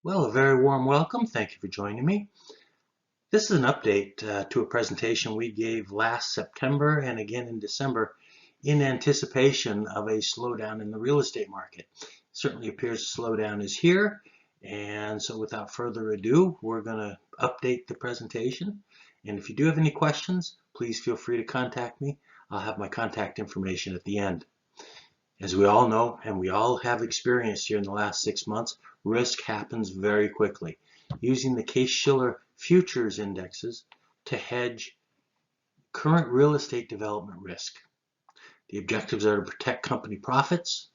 Well, a very warm welcome. Thank you for joining me. This is an update to a presentation we gave last September and again in December in anticipation of a slowdown in the real estate market. It certainly appears a slowdown is here, and so without further ado, we're going to update the presentation. And if you do have any questions, please feel free to contact me. I'll have my contact information at the end. As we all know, and we all have experienced here in the last 6 months, risk happens very quickly. Using the Case-Shiller futures indexes to hedge current real estate development risk. The objectives are to protect company profits,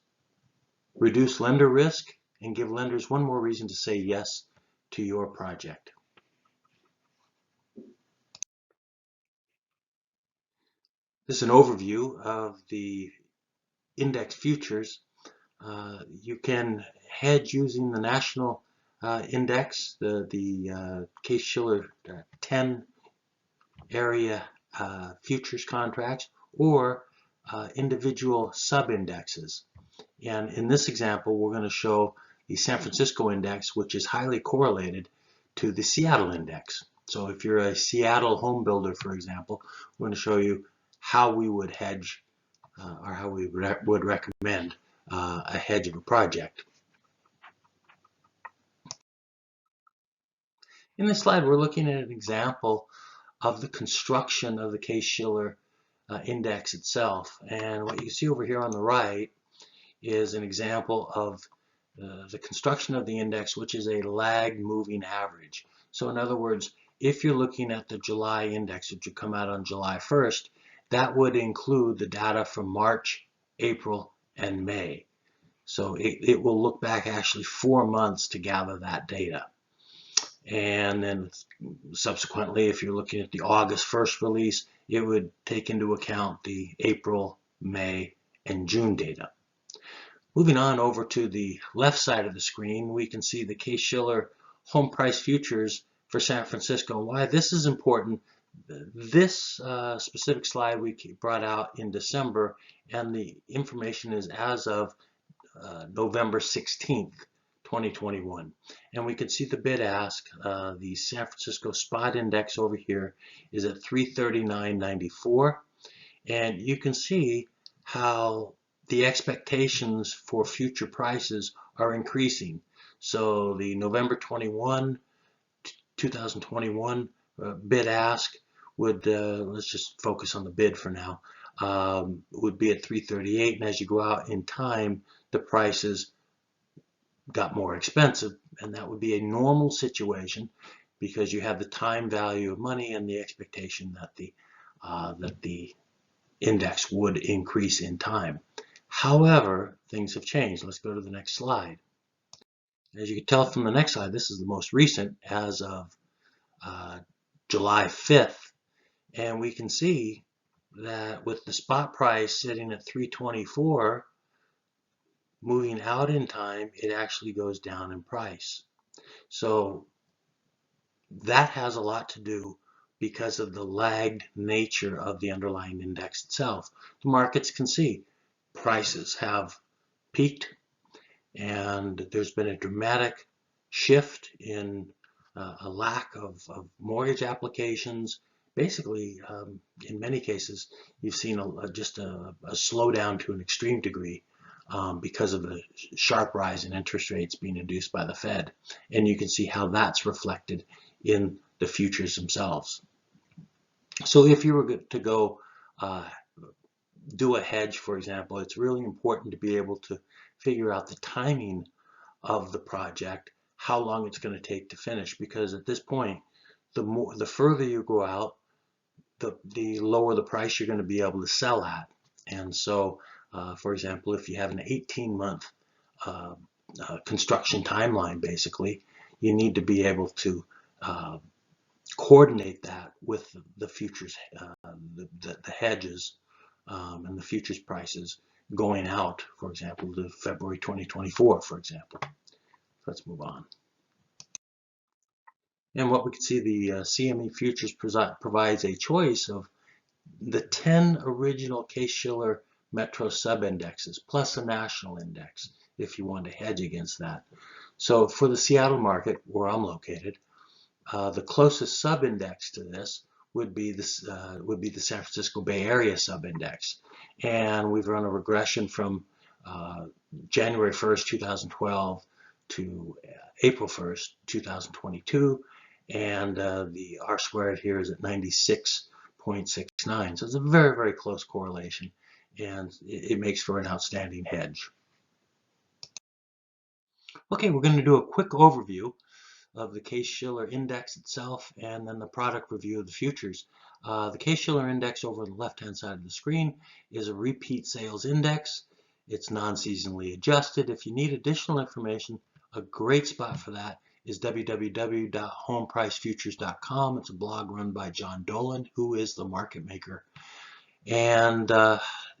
reduce lender risk, and give lenders one more reason to say yes to your project. This is an overview of the index futures. You can hedge using the national index, the Case-Shiller 10 area futures contracts, or individual sub-indexes. And in this example, we're going to show the San Francisco index, which is highly correlated to the Seattle index. So if you're a Seattle home builder, for example, we're going to show you how we would hedge or how we would recommend a hedge of a project. In this slide, we're looking at an example of the construction of the Case-Shiller index itself. And what you see over here on the right is an example of the construction of the index, which is a lagged moving average. So in other words, if you're looking at the July index, which would come out on July 1st, that would include the data from March, April, and May. So it will look back actually 4 months to gather that data. And then subsequently, if you're looking at the August 1st release, it would take into account the April, May, and June data. Moving on over to the left side of the screen, we can see the Case-Shiller home price futures for San Francisco. Why this is important, this specific slide we brought out in December, and the information is as of November 16th. 2021, and we can see the bid ask. The San Francisco spot index over here is at 339.94, and you can see how the expectations for future prices are increasing. So the November 2021 bid ask would, let's just focus on the bid for now, would be at 338, and as you go out in time, the prices got more expensive, and that would be a normal situation because you have the time value of money and the expectation that the index would increase in time. However, things have changed. Let's go to the next slide. As you can tell from the next slide, this is the most recent as of July 5th, and we can see that with the spot price sitting at 324, moving out in time, it actually goes down in price. So that has a lot to do because of the lagged nature of the underlying index itself. The markets can see prices have peaked, and there's been a dramatic shift in a lack of mortgage applications. Basically, in many cases, you've seen just a slowdown to an extreme degree. Because of the sharp rise in interest rates being induced by the Fed. And you can see how that's reflected in the futures themselves. So if you were to go do a hedge, for example, it's really important to be able to figure out the timing of the project, how long it's going to take to finish, because at this point, the further you go out, the lower the price you're going to be able to sell at. And so for example, if you have an 18-month construction timeline, basically, you need to be able to coordinate that with the futures, the hedges, and the futures prices going out, for example, to February 2024, for example. Let's move on. And what we can see, the CME futures provides a choice of the 10 original Case-Shiller Metro sub-indexes plus a national index if you want to hedge against that. So for the Seattle market, where I'm located, the closest sub-index to this would be the San Francisco Bay Area sub-index, and we've run a regression from January 1st, 2012 to April 1st, 2022, and the R squared here is at 96.69. So it's a very, very close correlation, and it makes for an outstanding hedge. Okay, we're going to do a quick overview of the Case-Shiller index itself and then the product review of the futures. The Case-Shiller index over on the left-hand side of the screen is a repeat sales index. It's non-seasonally adjusted. If you need additional information, a great spot for that is www.homepricefutures.com. It's a blog run by John Dolan, who is the market maker. And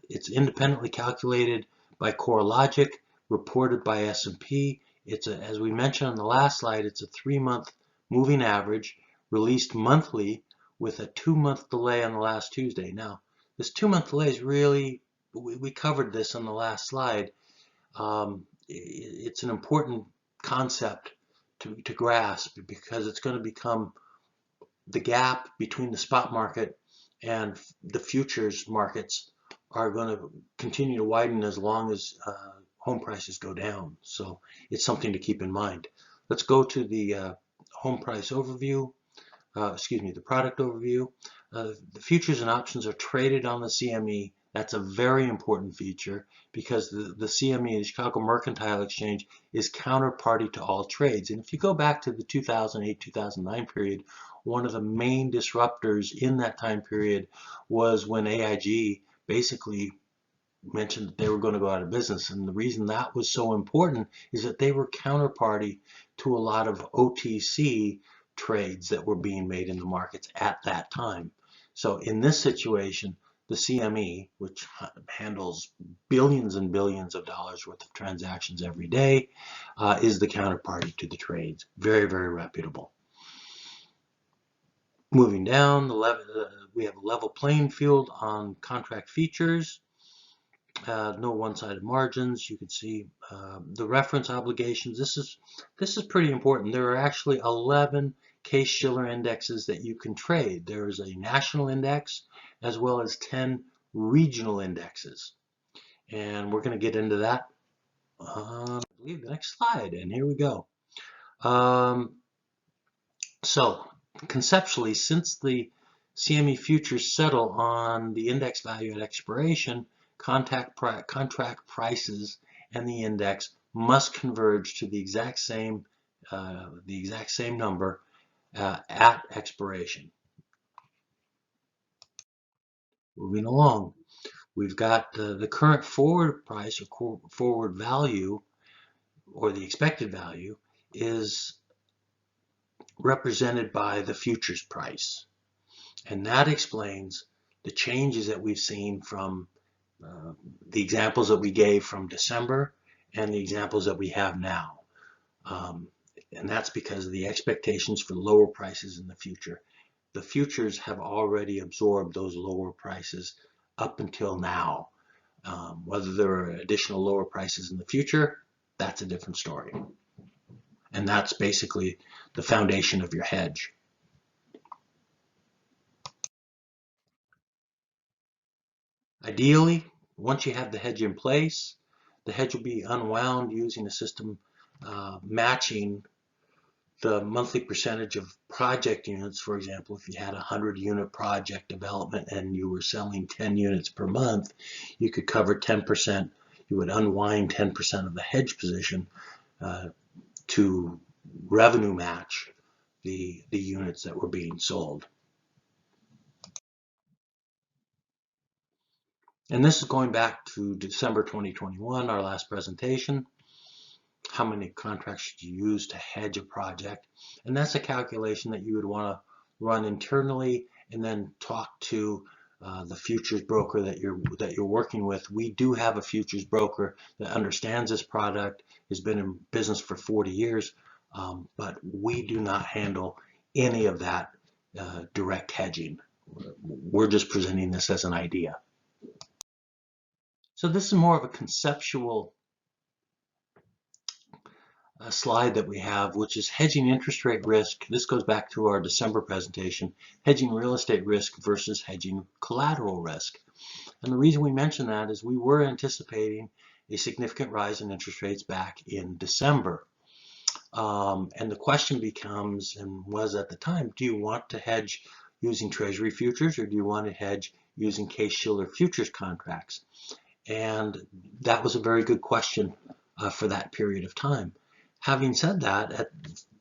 it's independently calculated by CoreLogic, reported by S&P. It's as we mentioned on the last slide, it's a 3-month moving average released monthly with a 2-month delay on the last Tuesday. Now, this 2-month delay is really, we covered this on the last slide. It's an important concept to grasp because it's going to become the gap between the spot market and the futures markets are going to continue to widen as long as home prices go down. So it's something to keep in mind. Let's go to the home price overview, the product overview. The futures and options are traded on the CME. That's a very important feature because the CME, the Chicago Mercantile Exchange, is counterparty to all trades. And if you go back to the 2008-2009 period, one of the main disruptors in that time period was when AIG basically mentioned that they were going to go out of business. And the reason that was so important is that they were counterparty to a lot of OTC trades that were being made in the markets at that time. So in this situation, the CME, which handles billions and billions of dollars worth of transactions every day, is the counterparty to the trades. Very, very reputable. Moving down, we have a level playing field on contract features. No one-sided margins. You can see the reference obligations. This is pretty important. There are actually 11 Case-Shiller indexes that you can trade. There is a national index as well as 10 regional indexes. And we're going to get into that I believe the next slide. And here we go. So conceptually, since the CME futures settle on the index value at expiration, contract prices and the index must converge to the exact same number at expiration. Moving along, we've got the current forward price or forward value, or the expected value, is represented by the futures price, and that explains the changes that we've seen from the examples that we gave from December and the examples that we have now. And that's because of the expectations for lower prices in the future. The futures have already absorbed those lower prices up until now. Whether there are additional lower prices in the future, that's a different story. And that's basically the foundation of your hedge. Ideally, once you have the hedge in place, the hedge will be unwound using a system matching the monthly percentage of project units. For example, if you had a 100-unit project development and you were selling 10 units per month, you could cover 10%. You would unwind 10% of the hedge position to revenue match the units that were being sold. And this is going back to December 2021, our last presentation. How many contracts should you use to hedge a project? And that's a calculation that you would want to run internally and then talk to the futures broker that you're working with. We do have a futures broker that understands this product, has been in business for 40 years, but we do not handle any of that direct hedging. We're just presenting this as an idea. So this is more of a conceptual slide that we have, which is hedging interest rate risk. This goes back to our December presentation, hedging real estate risk versus hedging collateral risk. And the reason we mention that is we were anticipating a significant rise in interest rates back in December. And the question becomes, and was at the time, do you want to hedge using Treasury futures or do you want to hedge using Case-Shiller futures contracts? And that was a very good question for that period of time. Having said that,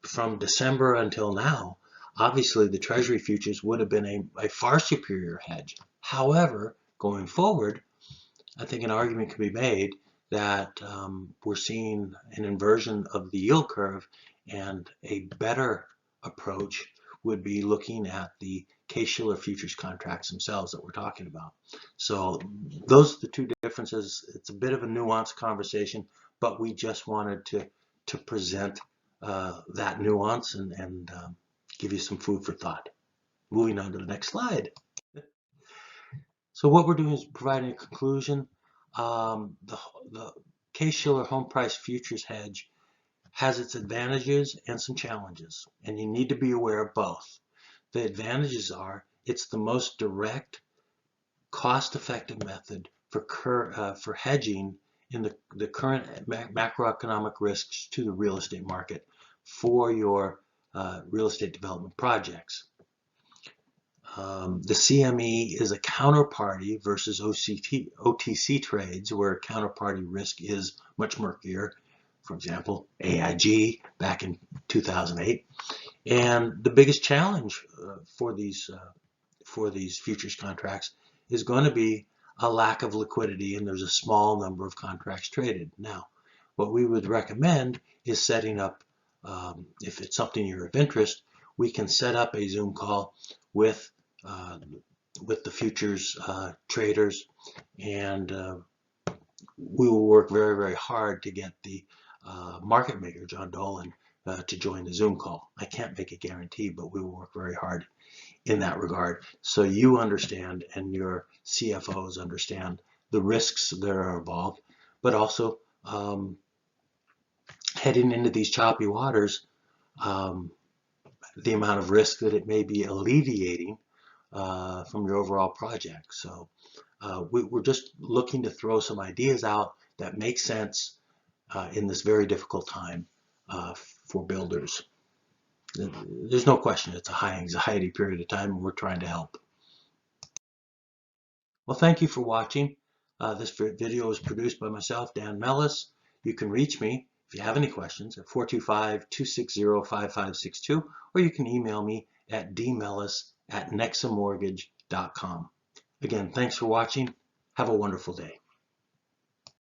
from December until now, obviously the Treasury futures would have been a far superior hedge. However, going forward, I think an argument can be made that we're seeing an inversion of the yield curve, and a better approach would be looking at the Case-Shiller futures contracts themselves that we're talking about. So those are the two differences. It's a bit of a nuanced conversation, but we just wanted to present that nuance and give you some food for thought. Moving on to the next slide. So what we're doing is providing a conclusion. The Case-Shiller home price futures hedge has its advantages and some challenges, and you need to be aware of both. The advantages are it's the most direct, cost-effective method for hedging in the current macroeconomic risks to the real estate market for your real estate development projects. The CME is a counterparty versus OTC trades where counterparty risk is much murkier. For example, AIG back in 2008. And the biggest challenge for these futures contracts is going to be a lack of liquidity, and there's a small number of contracts traded. Now, what we would recommend is setting up, if it's something you're of interest, we can set up a Zoom call with the futures traders, and we will work very, very hard to get the market maker, John Dolan, to join the Zoom call. I can't make a guarantee, but we will work very hard in that regard so you understand and your CFOs understand the risks that are involved, but also heading into these choppy waters, the amount of risk that it may be alleviating from your overall project. So we're just looking to throw some ideas out that make sense in this very difficult time for builders. There's no question it's a high anxiety period of time, and we're trying to help. Well, thank you for watching. This video was produced by myself, Dan Mellis. You can reach me if you have any questions at 425-260-5562, or you can email me at dmellis@nexamortgage.com. Again, thanks for watching. Have a wonderful day.